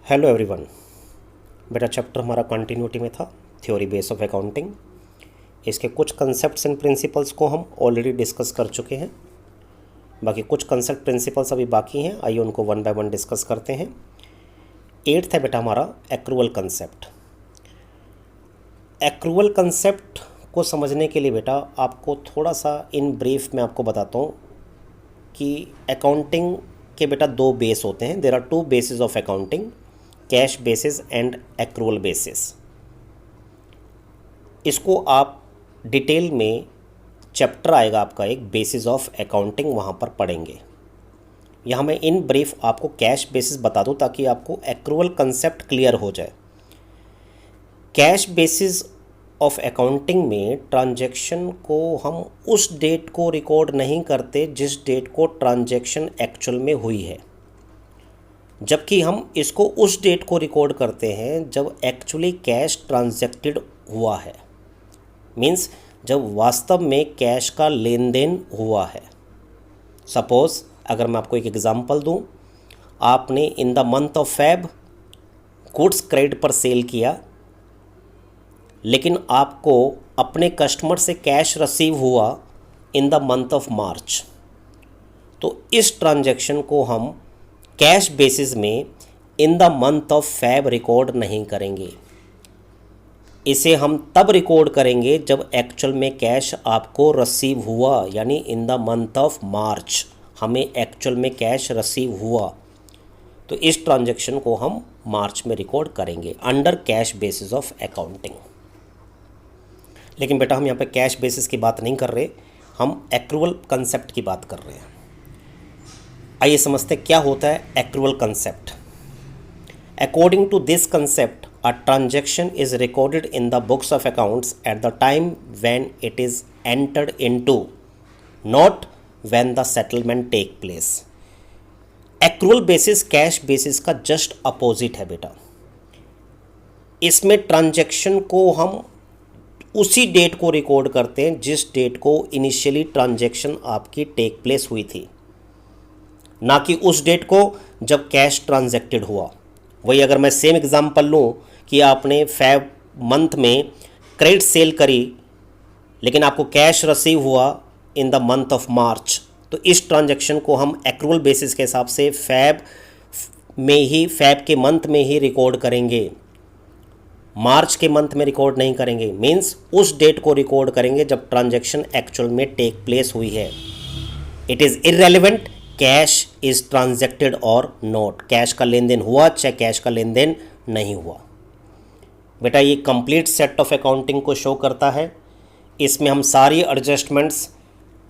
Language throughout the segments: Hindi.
Hello everyone. बेटा चैप्टर हमारा कंटिन्यूटी में था, थ्योरी बेस ऑफ अकाउंटिंग। इसके कुछ कंसेप्ट्स एंड प्रिंसिपल्स को हम ऑलरेडी डिस्कस कर चुके हैं, बाकी कुछ कंसेप्ट प्रिंसिपल्स अभी बाकी हैं। आइए उनको वन बाय वन डिस्कस करते हैं। 8th है बेटा हमारा एक्रूअल कंसेप्ट। एक्रूअल कंसेप्ट को समझने के लिए बेटा आपको थोड़ा सा इन ब्रीफ में आपको बताता हूँ कि अकाउंटिंग के बेटा दो बेस होते हैं। There are two basis of accounting, cash basis and accrual basis. इसको आप डिटेल में चैप्टर आएगा आपका एक बेसिस ऑफ अकाउंटिंग, वहाँ पर पढ़ेंगे। यहाँ मैं इन ब्रीफ आपको कैश बेसिस बता दूँ ताकि आपको एक्रूअल कंसेप्ट क्लियर हो जाए। कैश बेसिस ऑफ अकाउंटिंग में ट्रांजैक्शन को हम उस डेट को रिकॉर्ड नहीं करते जिस डेट को ट्रांजैक्शन एक्चुअल में हुई है, जबकि हम इसको उस डेट को रिकॉर्ड करते हैं जब एक्चुअली कैश ट्रांजैक्टेड हुआ है। मीन्स जब वास्तव में कैश का लेन देन हुआ है। सपोज़ अगर मैं आपको एक एग्ज़ाम्पल दूं, आपने in the month of Feb goods credit पर सेल किया, लेकिन आपको अपने कस्टमर से कैश रिसीव हुआ in the month of March, तो इस ट्रांजैक्शन को हम कैश बेसिस में in the month of Feb record नहीं करेंगे। इसे हम तब रिकॉर्ड करेंगे जब एक्चुअल में कैश आपको रिसीव हुआ, यानी in the month of March हमें एक्चुअल में कैश रिसीव हुआ, तो इस ट्रांजैक्शन को हम मार्च में रिकॉर्ड करेंगे under cash basis of accounting. लेकिन बेटा हम यहाँ पे कैश बेसिस की बात नहीं कर रहे, हम एक्रूअल कंसेप्ट की बात कर रहे हैं। आइए समझते क्या होता है accrual concept. According to this concept, a transaction is recorded in the books of accounts at the time when it is entered into, not when the settlement take place. Accrual basis cash basis का जस्ट अपोजिट है बेटा। इसमें ट्रांजैक्शन को हम उसी डेट को रिकॉर्ड करते हैं जिस डेट को इनिशियली ट्रांजैक्शन आपकी टेक प्लेस हुई थी, ना कि उस डेट को जब कैश ट्रांजैक्टेड हुआ। वही अगर मैं सेम एग्जांपल लूँ कि आपने फेब मंथ में क्रेडिट सेल करी, लेकिन आपको कैश रिसीव हुआ in the month of March, तो इस ट्रांजैक्शन को हम एक्रूअल बेसिस के हिसाब से फेब के मंथ में ही रिकॉर्ड करेंगे, मार्च के मंथ में रिकॉर्ड नहीं करेंगे। मीन्स उस डेट को रिकॉर्ड करेंगे जब ट्रांजैक्शन एक्चुअल में टेक प्लेस हुई है। It is irrelevant cash is transacted और नॉट, कैश का लेन देन हुआ चाहे कैश का लेन देन नहीं हुआ। बेटा ये कंप्लीट सेट ऑफ अकाउंटिंग को शो करता है। इसमें हम सारी adjustments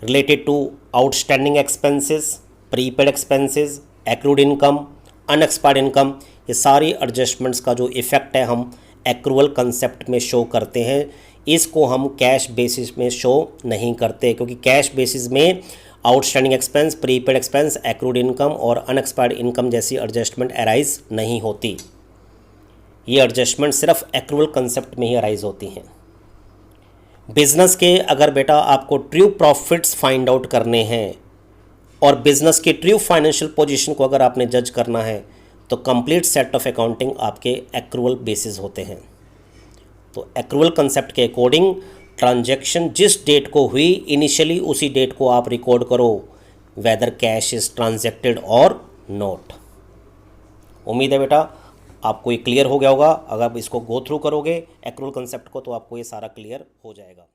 related to outstanding expenses, prepaid expenses, accrued income, unexpired income, ये सारी एडजस्टमेंट्स का जो इफेक्ट है हम एक्रूअल कंसेप्ट में शो करते हैं। इसको हम कैश बेसिस में शो नहीं करते, क्योंकि कैश बेसिस में outstanding expense, prepaid expense, accrued income और अनएक्सपायर्ड इनकम जैसी एडजस्टमेंट अराइज नहीं होती। ये एडजस्टमेंट सिर्फ एक्रूअल कंसेप्ट में ही अराइज होती हैं। बिजनेस के अगर बेटा आपको ट्रू प्रॉफिट्स फाइंड आउट करने हैं और बिजनेस की ट्रू फाइनेंशियल पोजीशन को अगर आपने जज करना है, तो कंप्लीट सेट ऑफ अकाउंटिंग आपके एक्रूअल बेसिस होते हैं। तो एक्रूअल कंसेप्ट के अकॉर्डिंग ट्रांजैक्शन जिस डेट को हुई इनिशियली उसी डेट को आप रिकॉर्ड करो, वेदर कैश इज ट्रांजैक्टेड और नॉट। उम्मीद है बेटा आपको ये क्लियर हो गया होगा। अगर आप इसको गो थ्रू करोगे एक्रूअल कंसेप्ट को, तो आपको ये सारा क्लियर हो जाएगा।